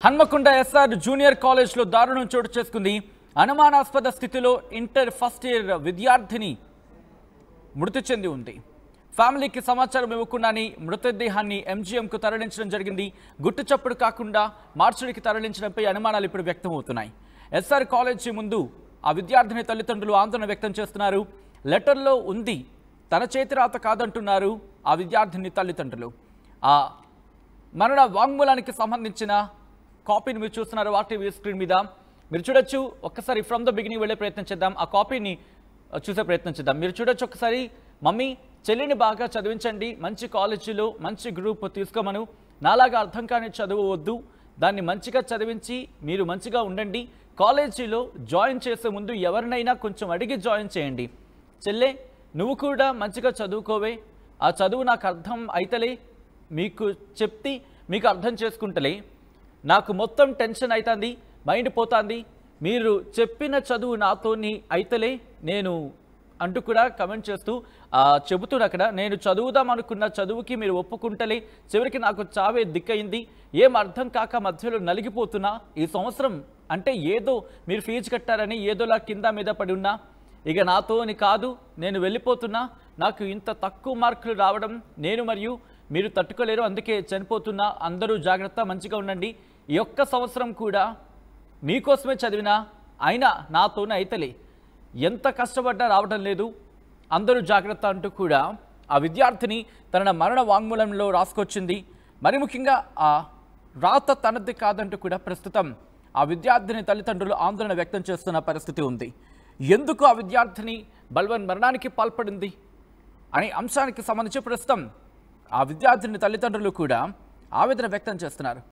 Hanamkonda SR junior కాలేజ్లో దారుణం చోటు చేసుకుంది. అనుమానాస్పద స్థితిలో ఇంటర్ ఫస్ట్ ఇయర్ విద్యార్థిని మృతి చెంది ఉంది. ఫ్యామిలీకి సమాచారం ఇవ్వకుండానే మృతదేహాన్ని ఎంజీఎంకు తరలించడం జరిగింది. గుట్టు చప్పుడు కాకుండా మార్చుడికి తరలించడంపై అనుమానాలు ఇప్పుడు వ్యక్తమవుతున్నాయి. ఎస్ఆర్ కాలేజీ ముందు ఆ విద్యార్థిని తల్లిదండ్రులు ఆందోళన వ్యక్తం చేస్తున్నారు. లెటర్లో ఉంది, తన చేతి రాత కాదంటున్నారు ఆ విద్యార్థిని తల్లిదండ్రులు. ఆ మరణ వాంగ్మూలానికి సంబంధించిన కాపీని మీరు చూస్తున్నారు ఆర్టీవీ స్క్రీన్ మీద. మీరు చూడొచ్చు. ఒక్కసారి ఫ్రమ్ ద బిగినింగ్ వెళ్ళే ప్రయత్నం చేద్దాం, ఆ కాపీని చూసే ప్రయత్నం చేద్దాం. మీరు చూడొచ్చు ఒకసారి. మమ్మీ, చెల్లిని బాగా చదివించండి, మంచి కాలేజీలో మంచి గ్రూప్ తీసుకోమను, నాలాగా అర్థం కాని చదువు వద్దు, దాన్ని మంచిగా చదివించి మీరు మంచిగా ఉండండి, కాలేజీలో జాయిన్ చేసే ముందు ఎవరినైనా కొంచెం అడిగి జాయిన్ చేయండి, చెల్లె నువ్వు కూడా మంచిగా చదువుకోవే, ఆ చదువు నాకు అర్థం అయితలే, మీకు చెప్తే మీకు అర్థం చేసుకుంటలే, నాకు మొత్తం టెన్షన్ అవుతుంది, మైండ్ పోతుంది, మీరు చెప్పిన చదువు నాతోని అయితలే నేను అంటూ కూడా కమెంట్ చేస్తూ చెబుతున్నా. అక్కడ నేను చదువుదాం అనుకున్న చదువుకి మీరు ఒప్పుకుంటలే, చివరికి నాకు చావే దిక్కయింది, ఏం అర్థం కాక మధ్యలో నలిగిపోతున్నా, ఈ సంవత్సరం అంటే ఏదో మీరు ఫీజు కట్టారని ఏదోలా కింద మీద పడి ఉన్నా, ఇక నాతోని కాదు, నేను వెళ్ళిపోతున్నా, నాకు ఇంత తక్కువ మార్కులు రావడం నేను మరియు మీరు తట్టుకోలేరు, అందుకే చనిపోతున్నా, అందరూ జాగ్రత్త, మంచిగా ఉండండి, ఈ ఒక్క సంవత్సరం కూడా మీకోసమే చదివినా అయినా నాతోనే అయితలే, ఎంత కష్టపడ్డా రావడం లేదు, అందరూ జాగ్రత్త అంటూ కూడా ఆ విద్యార్థిని తన మరణ వాంగ్మూలంలో రాసుకొచ్చింది. మరి ముఖ్యంగా ఆ రాత తనది కాదంటూ కూడా ప్రస్తుతం ఆ విద్యార్థిని తల్లిదండ్రులు ఆందోళన వ్యక్తం చేస్తున్న పరిస్థితి ఉంది. ఎందుకు ఆ విద్యార్థిని బల్వన్ మరణానికి పాల్పడింది అనే అంశానికి సంబంధించి ప్రస్తుతం ఆ విద్యార్థిని తల్లిదండ్రులు కూడా ఆవేదన వ్యక్తం చేస్తున్నారు.